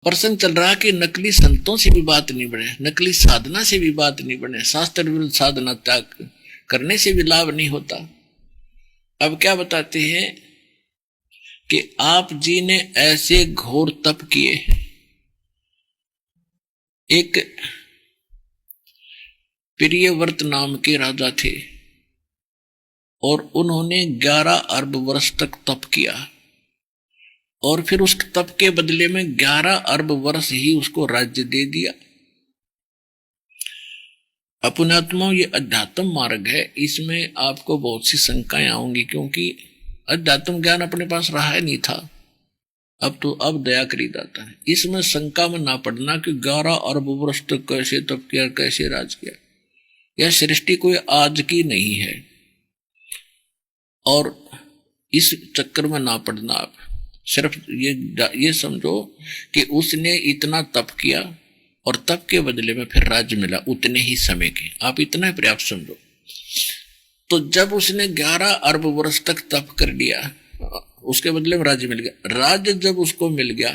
प्रसंग चल रहा कि नकली संतों से भी बात नहीं बने, नकली साधना से भी बात नहीं बने, शास्त्र विरुद्ध साधना त्याग करने से भी लाभ नहीं होता। अब क्या बताते हैं कि आप जी ने ऐसे घोर तप किए। एक प्रियव्रत नाम के राजा थे और उन्होंने 11 अरब वर्ष तक तप किया और फिर उस तप के बदले में 11 अरब वर्ष ही उसको राज्य दे दिया। अपनात्मा ये अध्यात्म मार्ग है, इसमें आपको बहुत सी शंकाएं आऊंगी क्योंकि अध्यात्म ज्ञान अपने पास रहा नहीं था, अब दया करी जाता है। इसमें शंका में ना पड़ना कि 11 अरब वर्ष तक कैसे तप किया, कैसे राज किया। यह सृष्टि कोई आज की नहीं है और इस चक्कर में ना पड़ना। आप सिर्फ ये समझो कि उसने इतना तप किया और तप के बदले में फिर राज्य मिला उतने ही समय के, आप इतना ही पर्याप्त समझो। तो जब उसने 11 अरब वर्ष तक तप कर लिया, उसके बदले में राज्य मिल गया। राज्य जब उसको मिल गया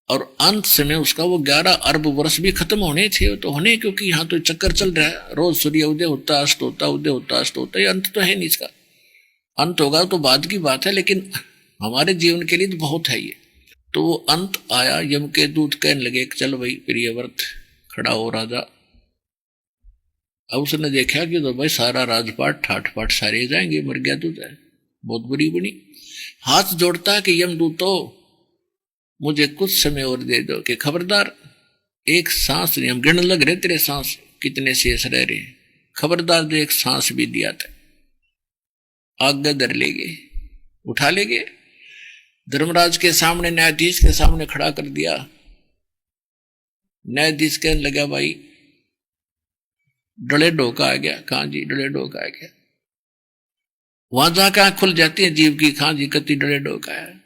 और अंत समय उसका वो 11 अरब वर्ष भी खत्म होने थे, तो होने क्योंकि यहाँ तो चक्कर चल रहा है, रोज सूर्य उदय होता, अस्त होता, उदय होता, अस्त होता, ये अंत तो है नहीं। इसका अंत होगा तो बाद की बात है, लेकिन हमारे जीवन के लिए तो बहुत है ये। तो वो अंत आया, यम के दूत कहने लगे चल भाई प्रियव्रत खड़ा हो राजा। अब उसने देखा कि तो भाई सारा राजपाट ठाठ पाठ सारे जाएंगे, मर गया तो जाए, बहुत बुरी बनी। हाथ जोड़ता कि यमदूतो मुझे कुछ समय और दे दो, कि खबरदार एक सांस नहीं, हम गिनने लग रहे तेरे सांस कितने शेष रह रहे, खबरदार जो एक सांस भी दिया था आगे धर लेगे, उठा लेगे। धर्मराज के सामने, न्यायाधीश के सामने खड़ा कर दिया। न्यायाधीश कहने लगा भाई डले डोका आ गया। कहां जी डले डोका आ गया। वहां जाकर आंख खुल जाती है जीव की, कहां जी कति डले डोका है।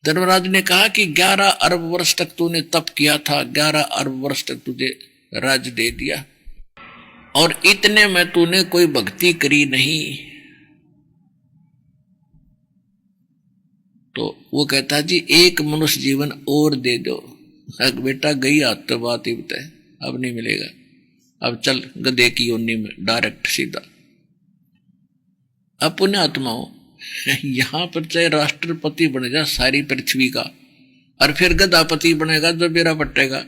धर्मराज ने कहा कि 11 अरब वर्ष तक तूने तप किया था, 11 अरब वर्ष तक तुझे राज्य दे दिया और इतने में तूने कोई भक्ति करी नहीं। तो वो कहता जी एक मनुष्य जीवन और दे दो। बेटा गई हाथ तो बात ही बताए, अब नहीं मिलेगा, अब चल गधे की योनि में डायरेक्ट सीधा। अब पुण्य आत्माओं यहां पर चाहे राष्ट्रपति बन जा सारी पृथ्वी का और फिर गधापति बनेगा जो बेरा पटेगा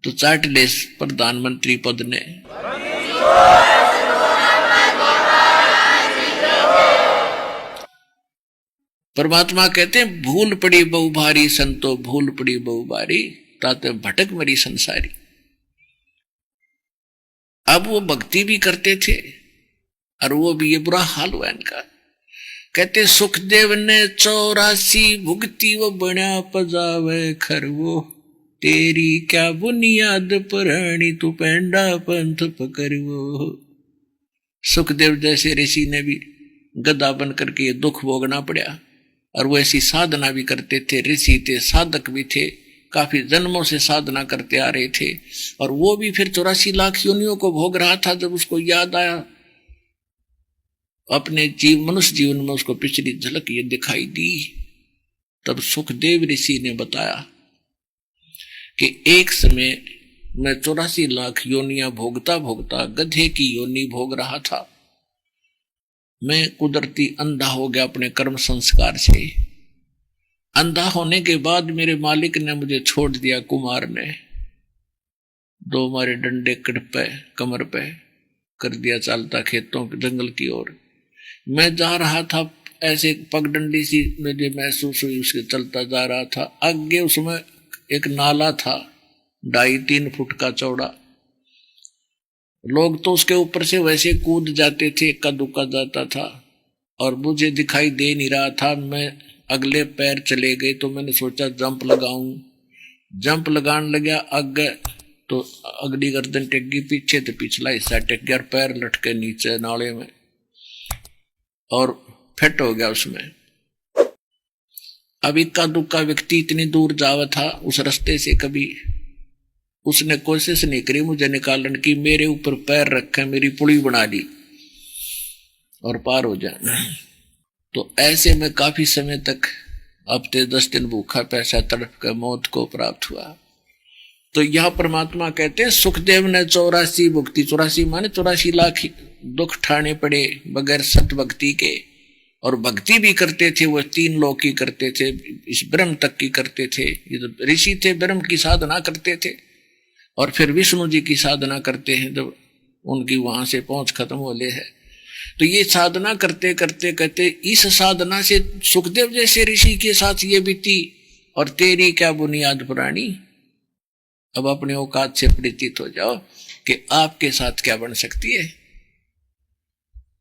तो चाट ले प्रधानमंत्री पद ने। परमात्मा कहते हैं भूल पड़ी बहु भारी संतो, भूल पड़ी बहु भारी ताते भटक मरी संसारी। अब वो भक्ति भी करते थे और वो भी, ये बुरा हाल हुआ इनका। कहते सुखदेव ने 84 भुगती वो बना पजावे खरवो, तेरी क्या बुनियाद पुरानी तू पेंडा पंथ पकड़वो। सुखदेव जैसे ऋषि ने भी गधा बन करके ये दुख भोगना पड़ा और वो ऐसी साधना भी करते थे, ऋषि थे, साधक भी थे, काफी जन्मों से साधना करते आ रहे थे और वो भी फिर 84 लाख योनियों को भोग रहा था। जब उसको याद आया अपने मनुष्य जीवन में, उसको पिछली झलक ये दिखाई दी, तब सुखदेव ऋषि ने बताया कि एक समय मैं 84 लाख योनियां भोगता भोगता गधे की योनि भोग रहा था। मैं कुदरती अंधा हो गया अपने कर्म संस्कार से। अंधा होने के बाद मेरे मालिक ने मुझे छोड़ दिया, कुमार ने 2 मारे डंडे कड़ पे कमर पे कर दिया, चालता खेतों के जंगल की ओर। मैं जा रहा था, ऐसे पगडंडी सी मुझे महसूस हुई, उसके चलता जा रहा था। आगे उसमें एक नाला था 2.5-3 फुट का चौड़ा। लोग तो उसके ऊपर से वैसे कूद जाते थे, इक्का दुक्का जाता था और मुझे दिखाई दे नहीं रहा था। मैं अगले पैर चले गए तो मैंने सोचा जंप लगाऊं, जंप लगाने लगा आगे तो अगली गर्दन टेक गई, पीछे तो पिछला हिस्सा टेक गया, पैर लटके नीचे नाले में और फिट हो गया उसमें। अब इक्का दुक्का व्यक्ति इतनी दूर जावा था उस रास्ते से, कभी उसने कोशिश नहीं करी मुझे निकालने की, मेरे ऊपर पैर रखा, मेरी पुली बना ली और पार हो जाना। तो ऐसे में काफी समय तक हफ्ते 10 दिन भूखा पैसा तड़प कर मौत को प्राप्त हुआ। तो यह परमात्मा कहते हैं सुखदेव ने 84 भुक्ति, 84 माने 84 लाख दुख ठाने पड़े बगैर सत भक्ति के, और भक्ति भी करते थे वो 3 लोक की करते थे, इस ब्रह्म तक की करते थे। ये तो ऋषि थे, ब्रह्म की साधना करते थे, और फिर विष्णु जी की साधना करते हैं जब उनकी वहां से पहुंच खत्म हो ले है। तो ये साधना करते करते करते इस साधना से सुखदेव जैसे ऋषि के साथ ये बीती, और तेरी क्या बुनियाद पुरानी। अब अपने औकात से परिचित हो जाओ कि आपके साथ क्या बन सकती है।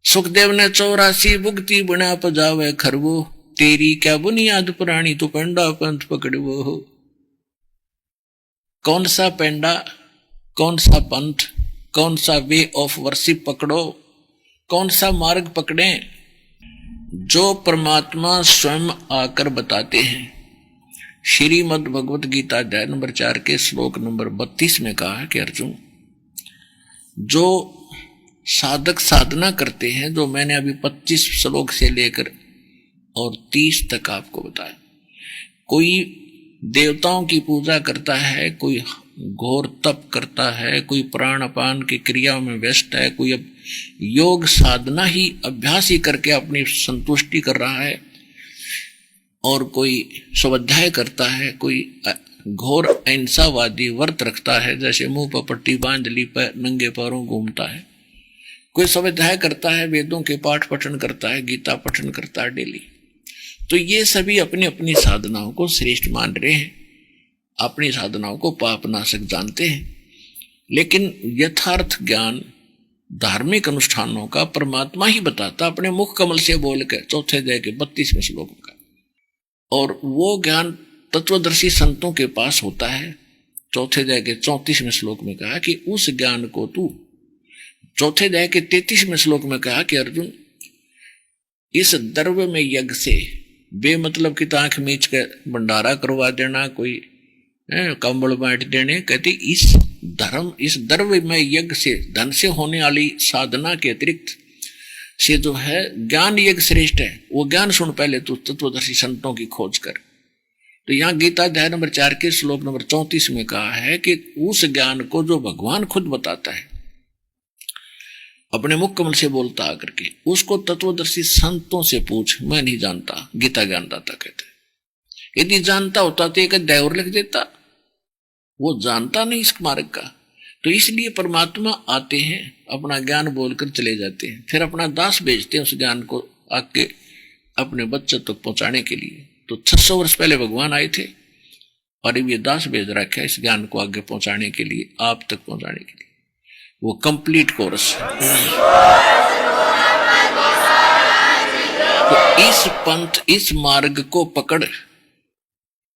सुखदेव ने 84 भुक्ति बना पजावे खरवो, तेरी क्या बुनियाद पुरानी, तो पेंडा पंथ पकड़वो हो। कौन सा पेंडा, कौन सा पंथ, कौन सा वे ऑफ वर्शिप पकड़ो, कौन सा मार्ग पकड़े जो परमात्मा स्वयं आकर बताते हैं। श्रीमद् भगवत गीता अध्याय नंबर 4 के श्लोक नंबर 32 में कहा है कि अर्जुन, जो साधक साधना करते हैं, जो मैंने अभी 25 श्लोक से लेकर और 30 तक आपको बताया, कोई देवताओं की पूजा करता है, कोई घोर तप करता है, कोई प्राण अपान की क्रियाओं में व्यस्त है, कोई अब योग साधना ही अभ्यास ही करके अपनी संतुष्टि कर रहा है, और कोई स्वाध्याय करता है, कोई घोर अहिंसावादी व्रत रखता है, जैसे मुंह पर पट्टी बांध ली पर नंगे पैरों घूमता है, कोई स्वाध्याय करता है, वेदों के पाठ पठन करता है, गीता पठन करता है डेली। तो ये सभी अपनी अपनी साधनाओं को श्रेष्ठ मान रहे हैं, अपनी साधनाओं को पापनाशक जानते हैं, लेकिन यथार्थ ज्ञान धार्मिक अनुष्ठानों का परमात्मा ही बताता अपने मुख कमल से बोल के 4 अध्याय के 32वें श्लोक का। और वो ज्ञान तत्वदर्शी संतों के पास होता है। 4 अध्याय के 34वें श्लोक में कहा कि उस ज्ञान को तू, 4 अध्याय के 33वें श्लोक में कहा कि अर्जुन, इस द्रव्य में यज्ञ से, बेमतलब की आंख मीच के भंडारा करवा देना, कोई कंबल बांट देने, कहते इस द्रव्य में यज्ञ से, धन से होने वाली साधना के अतिरिक्त से जो है ज्ञान यज्ञ श्रेष्ठ है। वो ज्ञान सुन पहले तू तत्वदर्शी संतों की खोज कर। तो यहाँ गीता अध्याय नंबर 4 के श्लोक नंबर 34 में कहा है कि उस ज्ञान को जो भगवान खुद बताता है, अपने मुख कमल से बोलता आकर के, उसको तत्वदर्शी संतों से पूछ, मैं नहीं जानता। गीता ज्ञानदाता कहते हैं। यदि जानता होता तो एक अध्याय और लिख देता, वो जानता नहीं इस मार्ग का। तो इसलिए परमात्मा आते हैं, अपना ज्ञान बोलकर चले जाते हैं, फिर अपना दास भेजते हैं उस ज्ञान को आके अपने बच्चों तक पहुंचाने के लिए। तो 600 वर्ष पहले भगवान आए थे, और अब ये दास भेज रखा है इस ज्ञान को आगे पहुंचाने के लिए, आप तक पहुंचाने के लिए। वो कंप्लीट कोर्स है। तो इस पंथ, इस मार्ग को पकड़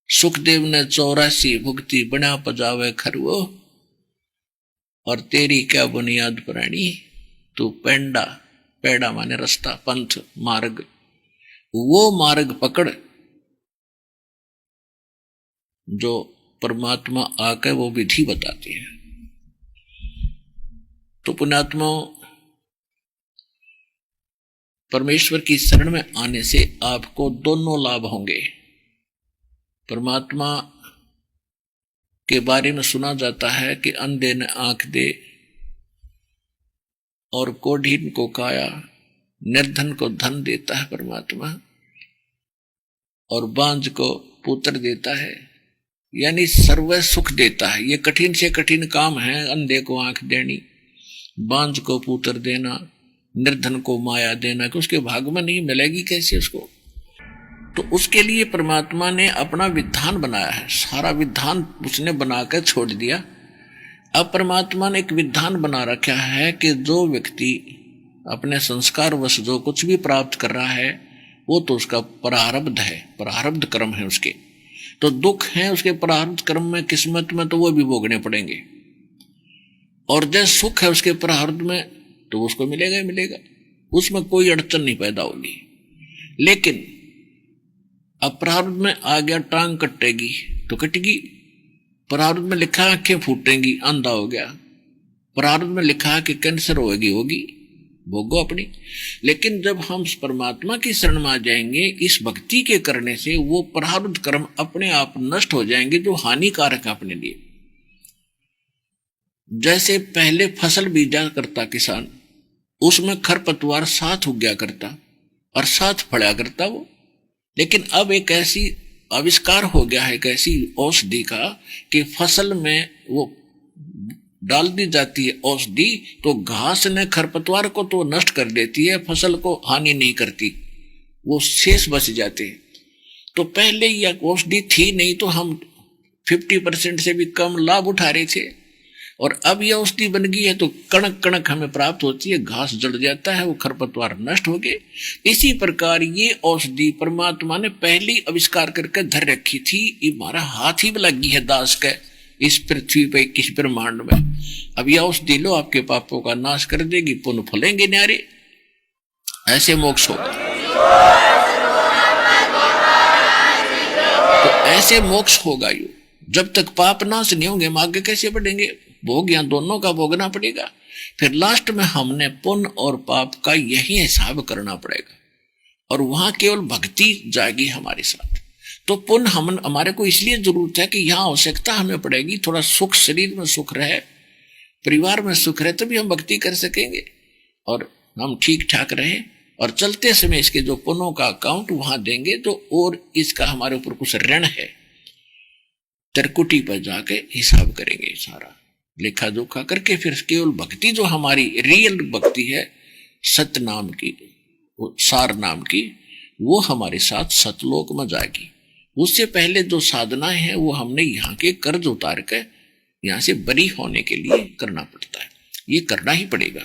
सुखदेव ने 84 भुक्ति बना पजावे खरवो, और तेरी क्या बुनियाद पुरानी, तू पेंडा, पेड़ा माने रास्ता, पंथ, मार्ग, वो मार्ग पकड़ जो परमात्मा आकर वो विधि बताते हैं। तो पुण्यात्मा, परमेश्वर की शरण में आने से आपको दोनों लाभ होंगे। परमात्मा के बारे में सुना जाता है कि अंधे ने आंख दे, और कोढ़ीन को काया, निर्धन को धन देता है परमात्मा, और बांझ को पुत्र देता है, यानी सर्व सुख देता है। ये कठिन से कठिन काम है, अंधे को आंख देनी, बांझ को पुत्र देना, निर्धन को माया देना, कि उसके भाग में नहीं मिलेगी कैसे उसको। तो उसके लिए परमात्मा ने अपना विधान बनाया है, सारा विधान उसने बनाकर छोड़ दिया। अब परमात्मा ने एक विधान बना रखा है कि जो व्यक्ति अपने संस्कार वश जो कुछ भी प्राप्त कर रहा है, वो तो उसका प्रारब्ध है, प्रारब्ध कर्म है उसके। तो दुख है उसके प्रारब्ध कर्म में, किस्मत में, तो वो भी भोगने पड़ेंगे। और जैसे सुख है उसके प्रारब्ध में, तो उसको मिलेगा ही मिलेगा, उसमें कोई अड़चन नहीं पैदा होगी। लेकिन अब प्रारब्ध में आ गया टांग कटेगी तो कटेगी, प्रारब्ध में लिखा आंखें फूटेंगी, अंधा हो गया, प्रारब्ध में लिखा कि कैंसर होगी, भोगो अपनी। लेकिन जब हम परमात्मा की शरण में आ जाएंगे, इस भक्ति के करने से वो प्रारब्ध कर्म अपने आप नष्ट हो जाएंगे जो हानिकारक है अपने लिए। जैसे पहले फसल बीजा करता किसान, उसमें खरपतवार साथ उगया करता और साथ फड़ा करता वो। लेकिन अब एक ऐसी आविष्कार हो गया है, एक ऐसी औषधि का कि फसल में वो डाल दी जाती है औषधि, तो घास ने खरपतवार को तो नष्ट कर देती है, फसल को हानि नहीं करती, वो शेष बच जाते हैं। तो पहले यह औषधि थी नहीं तो हम 50% से भी कम लाभ उठा रहे थे, और अब यह औषधि बन गई है तो कणक कणक हमें प्राप्त होती है, घास जड़ जाता है, वो खरपतवार नष्ट हो गए। इसी प्रकार ये औषधि परमात्मा ने पहले आविष्कार करके धर रखी थी, ये हमारा हाथ ही लगी है दास के इस पृथ्वी पे, इस ब्रह्मांड में। अब यह औषधि लो, आपके पापों का नाश कर देगी, पुण्य फलेंगे न्यारे, ऐसे मोक्ष होगा। तो ऐसे मोक्ष होगा यू, जब तक पाप नाश नहीं होंगे हम आगे कैसे बढ़ेंगे? भोग यहाँ दोनों का भोगना पड़ेगा। फिर लास्ट में हमने पुण्य और पाप का यही हिसाब करना पड़ेगा, और वहां केवल भक्ति जाएगी हमारे साथ। तो पुण्य हम हमारे को इसलिए जरूरत है कि यहाँ आवश्यकता हमें पड़ेगी, थोड़ा सुख, शरीर में सुख रहे, परिवार में सुख रहे, तभी हम भक्ति कर सकेंगे और हम ठीक ठाक रहे। और चलते समय इसके जो पुण्यों का अकाउंट वहां देंगे, तो और इसका हमारे ऊपर कुछ ऋण है, त्रिकुटी पर जाके हिसाब करेंगे, सारा लेखा जोखा करके फिर केवल भक्ति जो हमारी रियल भक्ति है, सत्य नाम की, सार नाम की, वो हमारे साथ सतलोक में जाएगी। उससे पहले जो साधनाएं हैं वो हमने यहाँ के कर्ज उतार कर यहाँ से बरी होने के लिए करना पड़ता है, ये करना ही पड़ेगा।